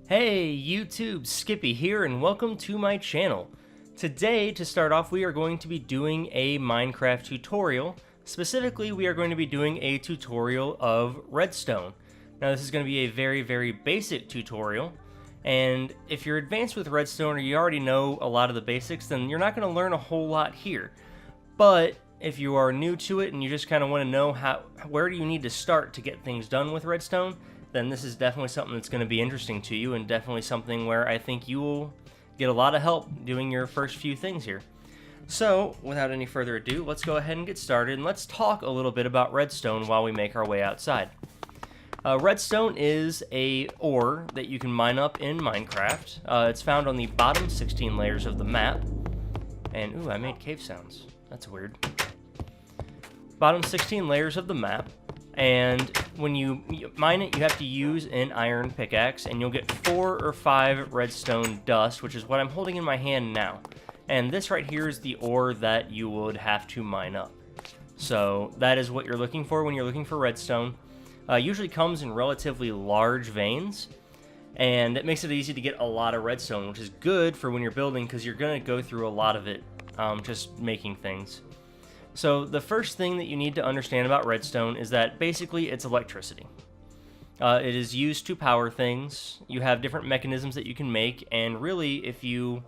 Hey YouTube, Skippy here and welcome to my channel. Today, to start off, we are going to be doing a Minecraft tutorial. Specifically, we are going to be doing a tutorial of Redstone. Now this is going to be a very basic tutorial, and if you're advanced with Redstone or you already know a lot of the basics, then you're not going to learn a whole lot here. But if you are new to it and you just kind of want to know where do you need to start to get things done with Redstone, then this is definitely something that's going to be interesting to you, and definitely something where I think you will get a lot of help doing your first few things here. So, without any further ado, let's go ahead and get started, and let's talk a little bit about redstone while we make our way outside. Redstone is a ore that you can mine up in Minecraft. It's found on the bottom 16 layers of the map. And, ooh, I made cave sounds. That's weird. Bottom 16 layers of the map. And when you mine it, you have to use an iron pickaxe, and you'll get 4 or 5 redstone dust, which is what I'm holding in my hand now. And this right here is the ore that you would have to mine up. So that is what you're looking for when you're looking for redstone. Usually comes in relatively large veins, and it makes it easy to get a lot of redstone, which is good for when you're building because you're going to go through a lot of it just making things. So the first thing that you need to understand about redstone is that basically it's electricity. It is used to power things. You have different mechanisms that you can make, and really if you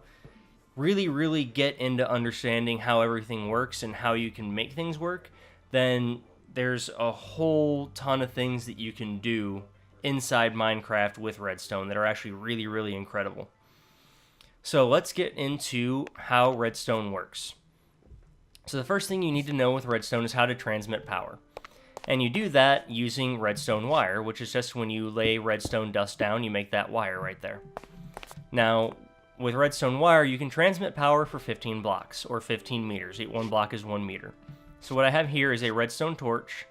really get into understanding how everything works and how you can make things work, then there's a whole ton of things that you can do inside Minecraft with redstone that are actually really incredible. So let's get into how redstone works. So the first thing you need to know with redstone is how to transmit power. And you do that using redstone wire, which is just when you lay redstone dust down, you make that wire right there. Now, with redstone wire, you can transmit power for 15 blocks, or 15 meters. One block is 1 meter. So what I have here is a redstone torch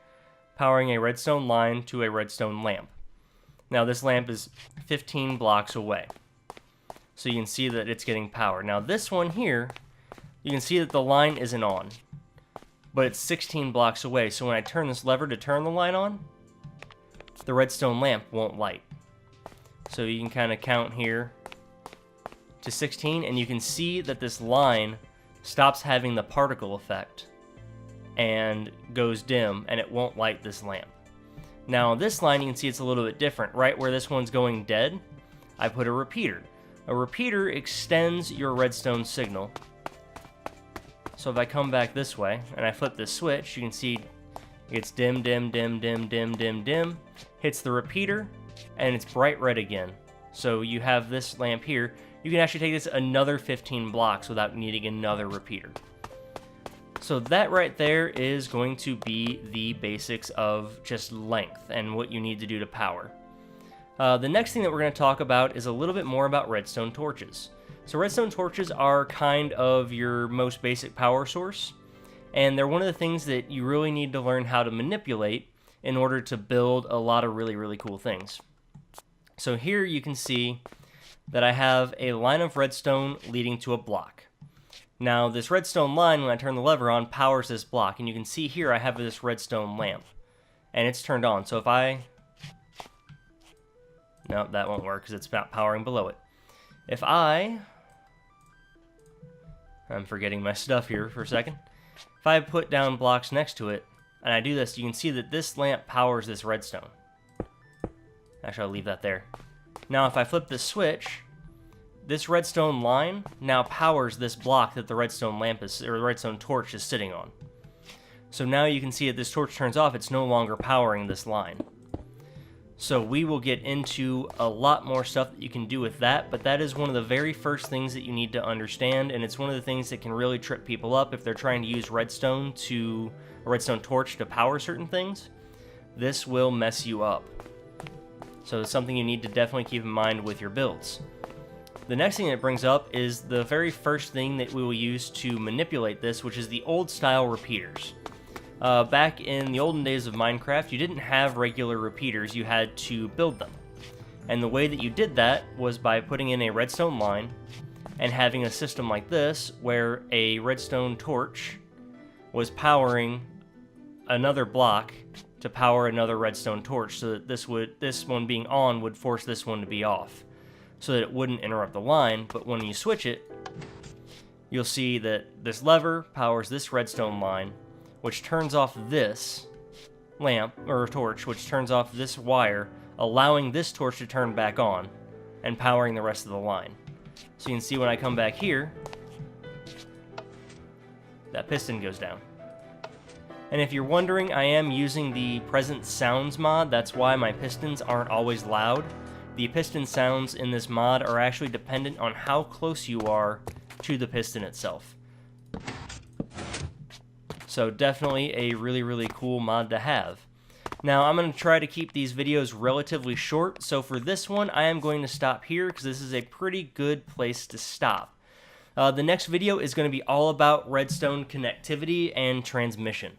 powering a redstone line to a redstone lamp. Now this lamp is 15 blocks away. So you can see that it's getting power. Now this one here, you can see that the line isn't on, but it's 16 blocks away, so when I turn this lever to turn the line on, the redstone lamp won't light. So you can kind of count here to 16, and you can see that this line stops having the particle effect and goes dim, and it won't light this lamp. Now this line, you can see it's a little bit different. Right where this one's going dead, I put a repeater. A repeater extends your redstone signal. So if I come back this way, and I flip this switch, you can see it's dim, hits the repeater, and it's bright red again. So you have this lamp here. You can actually take this another 15 blocks without needing another repeater. So that right there is going to be the basics of just length and what you need to do to power. The next thing that we're going to talk about is a little bit more about redstone torches. So redstone torches are kind of your most basic power source, and they're one of the things that you really need to learn how to manipulate in order to build a lot of really cool things. So here you can see that I have a line of redstone leading to a block. Now this redstone line, when I turn the lever on, powers this block, and you can see here I have this redstone lamp, and it's turned on. So if no, that won't work because it's not powering below it. If I'm forgetting my stuff here for a second. If I put down blocks next to it, and I do this, you can see that this lamp powers this redstone. Actually, I'll leave that there. Now, if I flip this switch, this redstone line now powers this block that the redstone lamp or the redstone torch is sitting on. So now you can see that this torch turns off, it's no longer powering this line. So we will get into a lot more stuff that you can do with that, but that is one of the very first things that you need to understand, and it's one of the things that can really trip people up if they're trying to use redstone a redstone torch to power certain things. This will mess you up. So it's something you need to definitely keep in mind with your builds. The next thing that it brings up is the very first thing that we will use to manipulate this, which is the old style repeaters. Back in the olden days of Minecraft, you didn't have regular repeaters, you had to build them. And the way that you did that was by putting in a redstone line and having a system like this where a redstone torch was powering another block to power another redstone torch, so that this one being on would force this one to be off. so that it wouldn't interrupt the line, but when you switch it, you'll see that this lever powers this redstone line, which turns off this lamp, or torch, which turns off this wire, allowing this torch to turn back on, and powering the rest of the line. So you can see when I come back here, that piston goes down. And if you're wondering, I am using the present sounds mod. That's why my pistons aren't always loud. The piston sounds in this mod are actually dependent on how close you are to the piston itself. So definitely a really, really cool mod to have. Now I'm going to try to keep these videos relatively short, so for this one I am going to stop here because this is a pretty good place to stop. The next video is going to be all about redstone connectivity and transmission.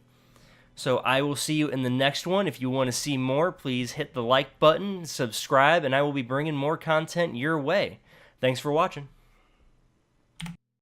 So I will see you in the next one. If you want to see more, please hit the like button, subscribe, and I will be bringing more content your way. Thanks for watching.